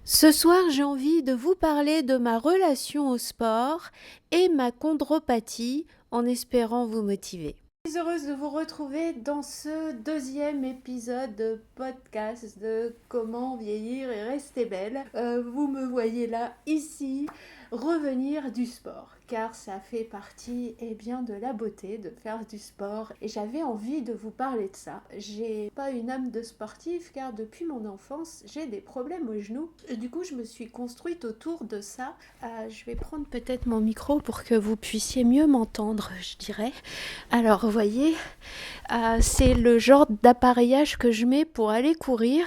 Ce soir, j'ai envie de vous parler de ma relation au sport et ma chondropathie en espérant vous motiver. Je suis heureuse de vous retrouver dans ce deuxième épisode de podcast de comment vieillir et rester belle. Vous me voyez là, ici, revenir du sport, car ça fait partie de la beauté de faire du sport et j'avais envie de vous parler de ça. J'ai pas une âme de sportive car depuis mon enfance j'ai des problèmes aux genoux et du coup je me suis construite autour de ça. Je vais prendre peut-être mon micro pour que vous puissiez mieux m'entendre, je dirais. Alors vous voyez, c'est le genre d'appareillage que je mets pour aller courir.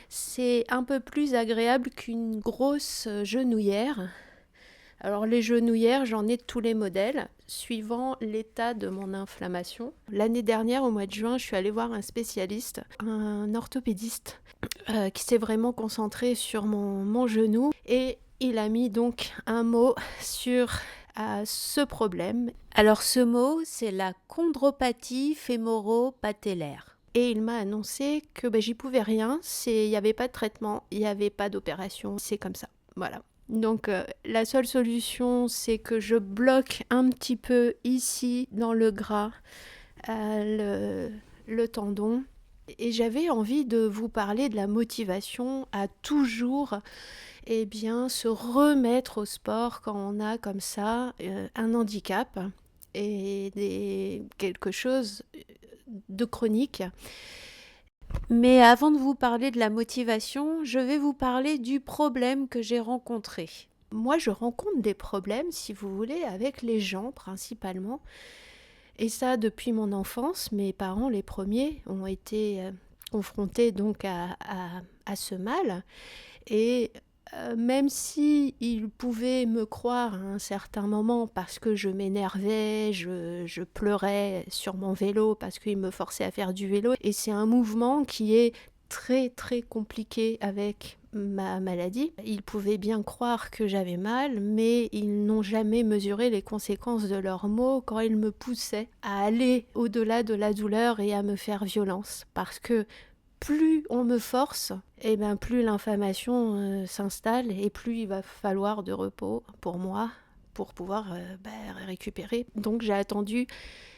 C'est un peu plus agréable qu'une grosse genouillère. Alors les genouillères, j'en ai de tous les modèles, suivant l'état de mon inflammation. L'année dernière, au mois de juin, je suis allée voir un spécialiste, un orthopédiste, qui s'est vraiment concentré sur mon genou. Et il a mis donc un mot sur ce problème. Alors ce mot, c'est la chondropathie fémoro-patellaire. Et il m'a annoncé que j'y pouvais rien, il n'y avait pas de traitement, il n'y avait pas d'opération, c'est comme ça. Voilà. Donc la seule solution, c'est que je bloque un petit peu ici dans le gras le tendon. Et j'avais envie de vous parler de la motivation à toujours se remettre au sport quand on a comme ça un handicap et quelque chose de chronique. Mais avant de vous parler de la motivation, je vais vous parler du problème que j'ai rencontré. Moi, je rencontre des problèmes, si vous voulez, avec les gens principalement. Et ça, depuis mon enfance, mes parents, les premiers, ont été confrontés donc à ce mal. Et même si ils pouvaient me croire à un certain moment parce que je m'énervais, je pleurais sur mon vélo parce qu'ils me forçaient à faire du vélo. Et c'est un mouvement qui est très très compliqué avec ma maladie. Ils pouvaient bien croire que j'avais mal, mais ils n'ont jamais mesuré les conséquences de leurs mots quand ils me poussaient à aller au-delà de la douleur et à me faire violence. Parce que plus on me force, plus l'inflammation s'installe et plus il va falloir de repos pour moi pour pouvoir récupérer. Donc j'ai attendu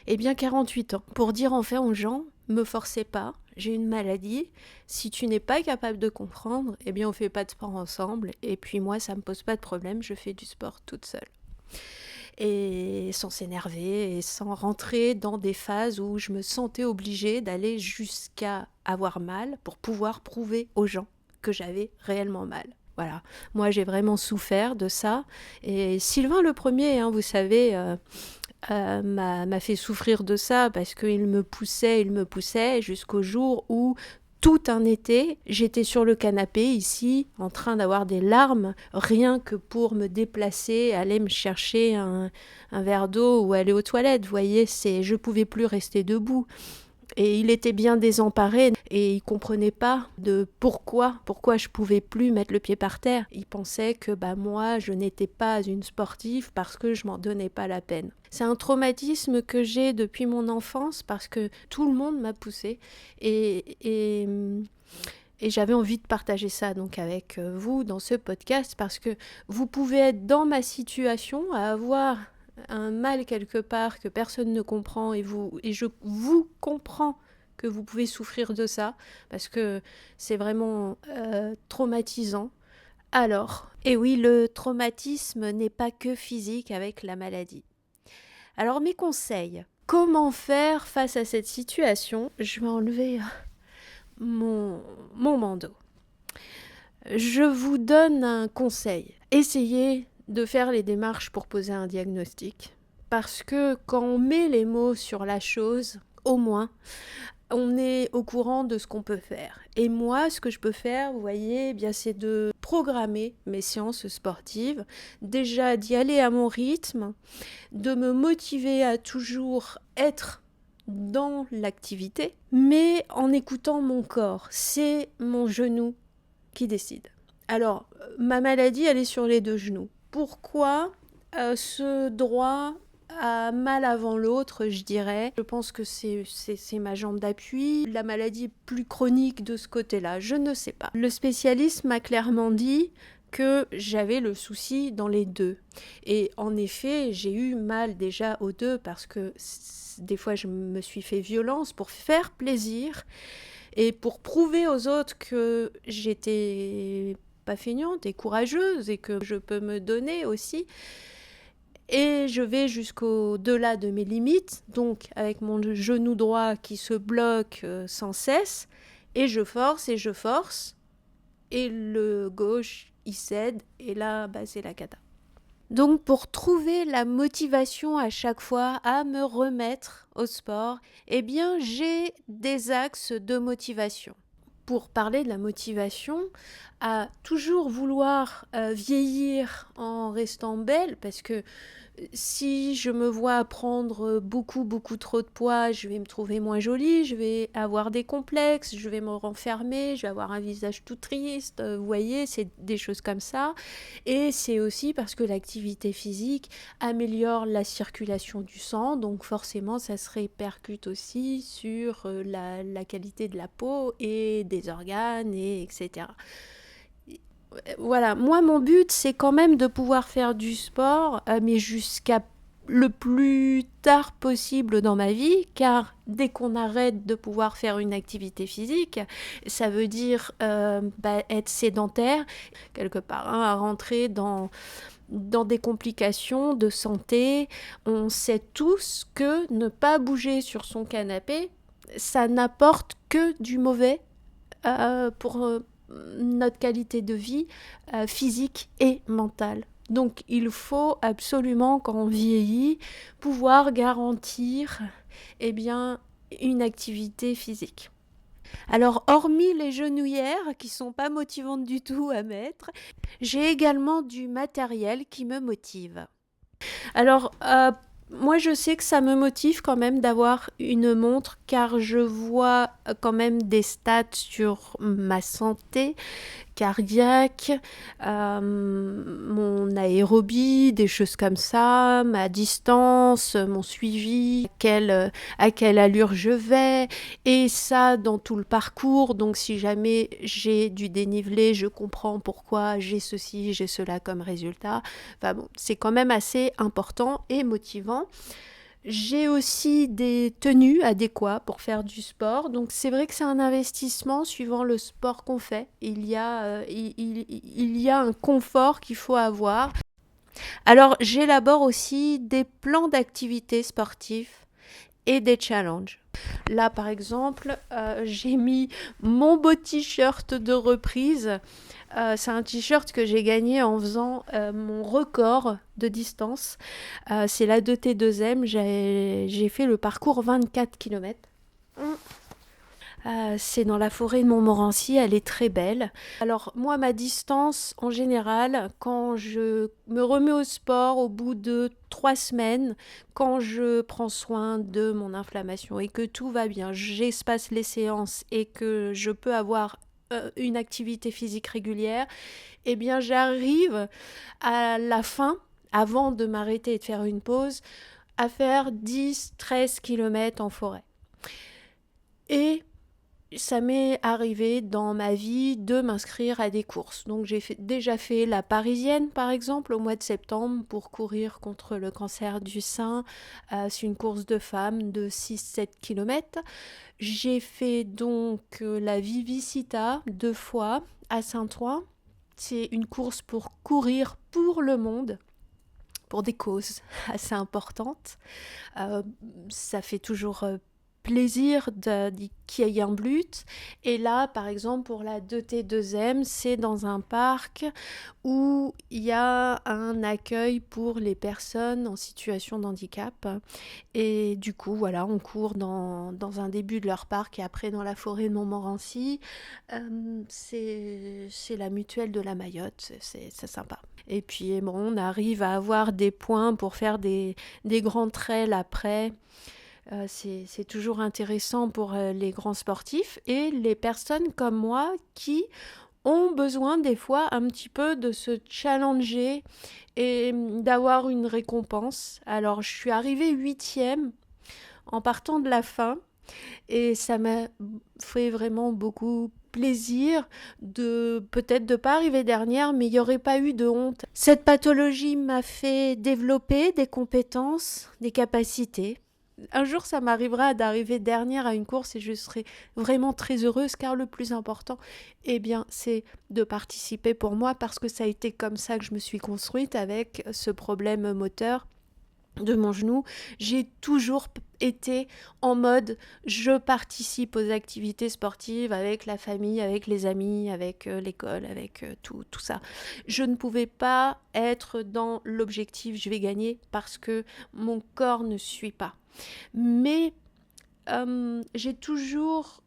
48 ans pour dire enfin aux gens, me forcez pas, j'ai une maladie, si tu n'es pas capable de comprendre, on fait pas de sport ensemble et puis moi ça me pose pas de problème, je fais du sport toute seule. Et sans s'énerver et sans rentrer dans des phases où je me sentais obligée d'aller jusqu'à avoir mal pour pouvoir prouver aux gens que j'avais réellement mal. Voilà, moi j'ai vraiment souffert de ça. Et Sylvain le premier, vous savez, m'a fait souffrir de ça parce qu'il me poussait jusqu'au jour où tout un été, j'étais sur le canapé ici, en train d'avoir des larmes, rien que pour me déplacer, aller me chercher un verre d'eau ou aller aux toilettes. Vous voyez, je pouvais plus rester debout. Et il était bien désemparé et il comprenait pas de pourquoi je pouvais plus mettre le pied par terre. Il pensait que moi je n'étais pas une sportive parce que je m'en donnais pas la peine. C'est un traumatisme que j'ai depuis mon enfance parce que tout le monde m'a poussée et j'avais envie de partager ça donc avec vous dans ce podcast parce que vous pouvez être dans ma situation à avoir un mal quelque part que personne ne comprend et je vous comprends que vous pouvez souffrir de ça parce que c'est vraiment traumatisant. Alors, et oui, le traumatisme n'est pas que physique avec la maladie. Alors mes conseils, comment faire face à cette situation? Je vais enlever mon bandeau. Je vous donne un conseil. Essayez de faire les démarches pour poser un diagnostic. Parce que quand on met les mots sur la chose, au moins, on est au courant de ce qu'on peut faire. Et moi, ce que je peux faire, vous voyez, c'est de programmer mes séances sportives, déjà d'y aller à mon rythme, de me motiver à toujours être dans l'activité, mais en écoutant mon corps. C'est mon genou qui décide. Alors, ma maladie, elle est sur les deux genoux. Pourquoi ce droit a mal avant l'autre, je dirais. Je pense que c'est ma jambe d'appui. La maladie est plus chronique de ce côté-là, je ne sais pas. Le spécialiste m'a clairement dit que j'avais le souci dans les deux. Et en effet, j'ai eu mal déjà aux deux parce que des fois je me suis fait violence pour faire plaisir et pour prouver aux autres que j'étais pas feignante et courageuse et que je peux me donner aussi. Et je vais jusqu'au-delà de mes limites, donc avec mon genou droit qui se bloque sans cesse, et je force, et le gauche, il cède, et là, c'est la cata. Donc pour trouver la motivation à chaque fois à me remettre au sport, eh bien j'ai des axes de motivation. Pour parler de la motivation, à toujours vouloir vieillir en restant belle, parce que si je me vois prendre beaucoup trop de poids, je vais me trouver moins jolie, je vais avoir des complexes, je vais me renfermer, je vais avoir un visage tout triste, vous voyez, c'est des choses comme ça. Et c'est aussi parce que l'activité physique améliore la circulation du sang, donc forcément ça se répercute aussi sur la qualité de la peau et des organes, etc. Voilà, moi mon but c'est quand même de pouvoir faire du sport, mais jusqu'à le plus tard possible dans ma vie, car dès qu'on arrête de pouvoir faire une activité physique, ça veut dire être sédentaire, quelque part, à rentrer dans des complications de santé. On sait tous que ne pas bouger sur son canapé, ça n'apporte que du mauvais pour notre qualité de vie physique et mentale. Donc il faut absolument, quand on vieillit, pouvoir garantir une activité physique. Alors, hormis les genouillères, qui sont pas motivantes du tout à mettre, j'ai également du matériel qui me motive. Alors, moi, je sais que ça me motive quand même d'avoir une montre, car je vois quand même des stats sur ma santé cardiaque, mon aérobie, des choses comme ça, ma distance, mon suivi, à quelle allure je vais, et ça dans tout le parcours. Donc si jamais j'ai du dénivelé, je comprends pourquoi j'ai ceci, j'ai cela comme résultat. Enfin bon, c'est quand même assez important et motivant. J'ai aussi des tenues adéquates pour faire du sport. Donc c'est vrai que c'est un investissement suivant le sport qu'on fait. Il y a un confort qu'il faut avoir. Alors j'élabore aussi des plans d'activité sportifs et des challenges. Là par exemple, j'ai mis mon beau t-shirt de reprise. C'est un t-shirt que j'ai gagné en faisant mon record de distance. C'est la 2T2M. J'ai fait le parcours 24 km. C'est dans la forêt de Montmorency, elle est très belle. Alors moi, ma distance, en général, quand je me remets au sport au bout de 3 semaines, quand je prends soin de mon inflammation et que tout va bien, j'espace les séances et que je peux avoir une activité physique régulière, eh bien j'arrive à la fin, avant de m'arrêter et de faire une pause, à faire 10-13 km en forêt. Et ça m'est arrivé dans ma vie de m'inscrire à des courses. Donc j'ai déjà fait la parisienne par exemple au mois de septembre pour courir contre le cancer du sein. C'est une course de femmes de 6-7 km. J'ai fait donc la Vivicita 2 fois à Saint-Ouen. C'est une course pour courir pour le monde, pour des causes assez importantes. Ça fait toujours plaisir qu'il y ait un but. Et là, par exemple, pour la 2T2M, c'est dans un parc où il y a un accueil pour les personnes en situation de handicap. Et du coup, voilà, on court dans un début de leur parc et après dans la forêt de Montmorency. C'est la mutuelle de la Mayotte, c'est sympa. Et puis, bon, on arrive à avoir des points pour faire des grands trails après. C'est toujours intéressant pour les grands sportifs et les personnes comme moi qui ont besoin des fois un petit peu de se challenger et d'avoir une récompense. Alors, je suis arrivée 8e en partant de la fin et ça m'a fait vraiment beaucoup plaisir de peut-être de pas arriver dernière, mais il n'y aurait pas eu de honte. Cette pathologie m'a fait développer des compétences, des capacités. Un jour, ça m'arrivera d'arriver dernière à une course et je serai vraiment très heureuse car le plus important, eh bien, c'est de participer pour moi parce que ça a été comme ça que je me suis construite avec ce problème moteur de mon genou. J'ai toujours été en mode je participe aux activités sportives avec la famille, avec les amis, avec l'école, avec tout ça. Je ne pouvais pas être dans l'objectif je vais gagner parce que mon corps ne suit pas. Mais j'ai toujours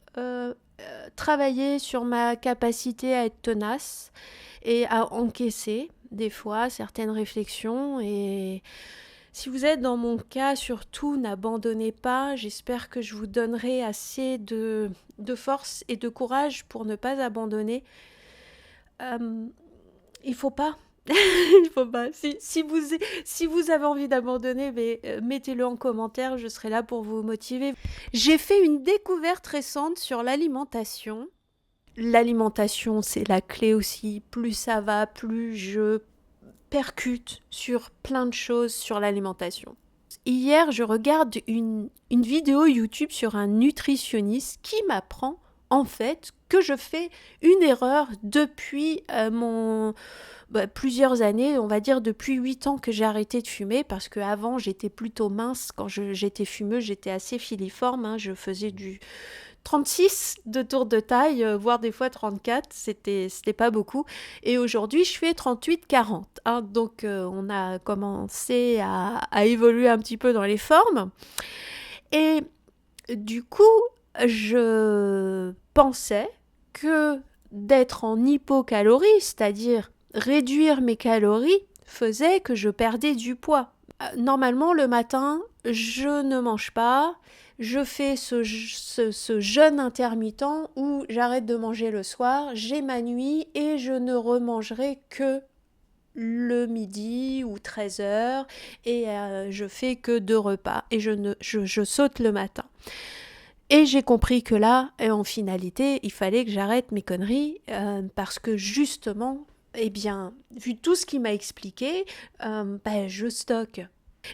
travaillé sur ma capacité à être tenace et à encaisser des fois certaines réflexions. Et si vous êtes dans mon cas, surtout n'abandonnez pas. J'espère que je vous donnerai assez de force et de courage pour ne pas abandonner. Il faut pas. Il faut pas. Si vous avez envie d'abandonner, mettez-le en commentaire, je serai là pour vous motiver. J'ai fait une découverte récente sur l'alimentation. L'alimentation, c'est la clé aussi. Plus ça va, plus je percute sur plein de choses sur l'alimentation. Hier, je regarde une vidéo YouTube sur un nutritionniste qui m'apprend en fait que je fais une erreur depuis plusieurs années, on va dire depuis 8 ans que j'ai arrêté de fumer parce qu'avant j'étais plutôt mince, quand j'étais fumeuse j'étais assez filiforme, hein, je faisais du 36 de tour de taille, voire des fois 34, c'était pas beaucoup. Et aujourd'hui, je fais 38-40. Hein, donc, on a commencé à évoluer un petit peu dans les formes. Et du coup, je pensais que d'être en hypocalorie, c'est-à-dire réduire mes calories, faisait que je perdais du poids. Normalement, le matin, je ne mange pas. Je fais ce jeûne intermittent où j'arrête de manger le soir, j'ai ma nuit et je ne remangerai que le midi ou 13h et je fais que 2 repas et je saute le matin. Et j'ai compris que là, en finalité, il fallait que j'arrête mes conneries parce que justement, eh bien, vu tout ce qu'il m'a expliqué, je stocke.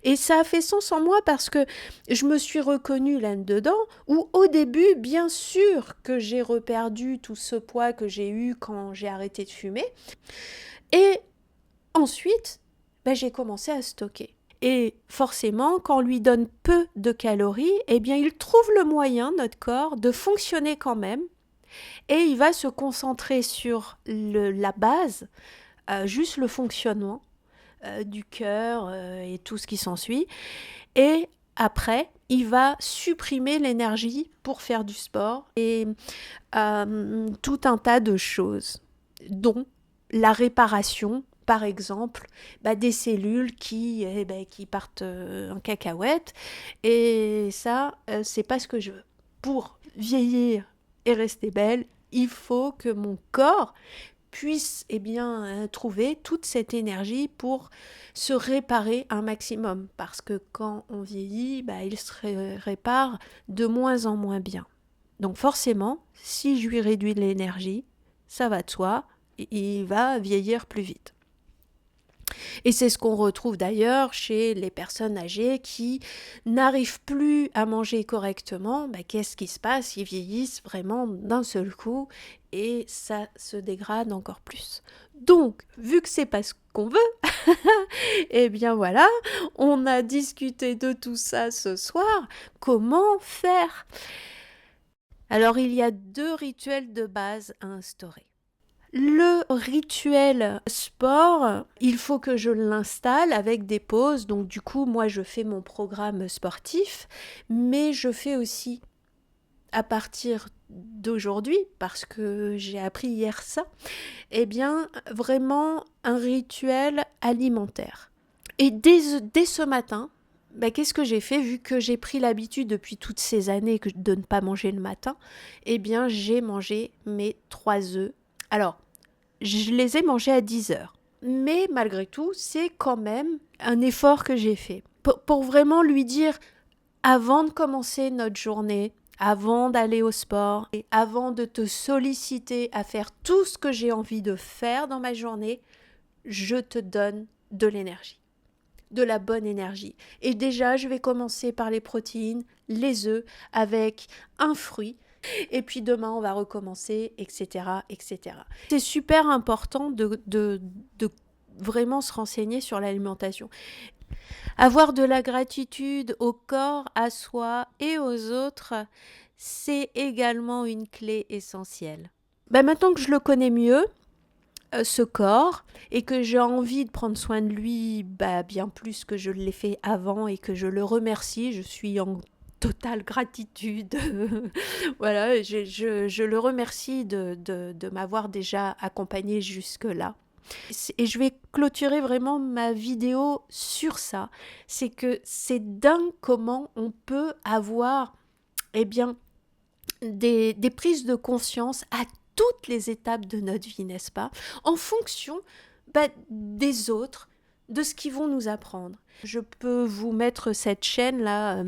Et ça a fait sens en moi parce que je me suis reconnue là-dedans où au début, bien sûr que j'ai reperdu tout ce poids que j'ai eu quand j'ai arrêté de fumer. Et ensuite, j'ai commencé à stocker. Et forcément, quand on lui donne peu de calories, eh bien, il trouve le moyen, notre corps, de fonctionner quand même. Et il va se concentrer sur la base, juste le fonctionnement du cœur et tout ce qui s'ensuit. Et après, il va supprimer l'énergie pour faire du sport et tout un tas de choses, dont la réparation, par exemple, des cellules qui partent en cacahuète. Et ça, c'est pas ce que je veux. Pour vieillir et rester belle, il faut que mon corps puisse trouver toute cette énergie pour se réparer un maximum. Parce que quand on vieillit, il se répare de moins en moins bien. Donc forcément, si je lui réduis de l'énergie, ça va de soi, il va vieillir plus vite. Et c'est ce qu'on retrouve d'ailleurs chez les personnes âgées qui n'arrivent plus à manger correctement. Qu'est-ce qui se passe? Ils vieillissent vraiment d'un seul coup et ça se dégrade encore plus. Donc, vu que c'est pas ce qu'on veut, eh bien voilà, on a discuté de tout ça ce soir. Comment faire? Alors, il y a 2 rituels de base à instaurer. Le rituel sport, il faut que je l'installe avec des pauses. Donc du coup, moi, je fais mon programme sportif, mais je fais aussi, à partir d'aujourd'hui, parce que j'ai appris hier ça, vraiment un rituel alimentaire. Et dès ce matin, qu'est-ce que j'ai fait? Vu que j'ai pris l'habitude depuis toutes ces années de ne pas manger le matin, j'ai mangé mes 3 œufs. Alors, je les ai mangés à 10 heures. Mais malgré tout, c'est quand même un effort que j'ai fait. Pour vraiment lui dire, avant de commencer notre journée, avant d'aller au sport et avant de te solliciter à faire tout ce que j'ai envie de faire dans ma journée, je te donne de l'énergie, de la bonne énergie. Et déjà, je vais commencer par les protéines, les œufs, avec un fruit. Et puis demain, on va recommencer, etc., etc. C'est super important de vraiment se renseigner sur l'alimentation. Avoir de la gratitude au corps, à soi et aux autres, c'est également une clé essentielle. Maintenant que je le connais mieux, ce corps, et que j'ai envie de prendre soin de lui bien plus que je l'ai fait avant et que je le remercie, je suis en totale gratitude. Voilà, je le remercie de m'avoir déjà accompagné jusque-là. Et je vais clôturer vraiment ma vidéo sur ça. C'est que c'est dingue comment on peut avoir des prises de conscience à toutes les étapes de notre vie, n'est-ce pas? En fonction des autres, de ce qu'ils vont nous apprendre. Je peux vous mettre cette chaîne-là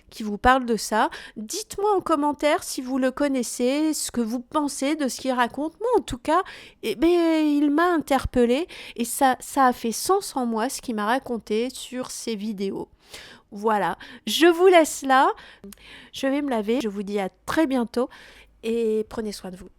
qui vous parle de ça. Dites-moi en commentaire si vous le connaissez, ce que vous pensez de ce qu'il raconte. Moi, en tout cas, il m'a interpellée et ça a fait sens en moi ce qu'il m'a raconté sur ses vidéos. Voilà, je vous laisse là. Je vais me laver. Je vous dis à très bientôt et prenez soin de vous.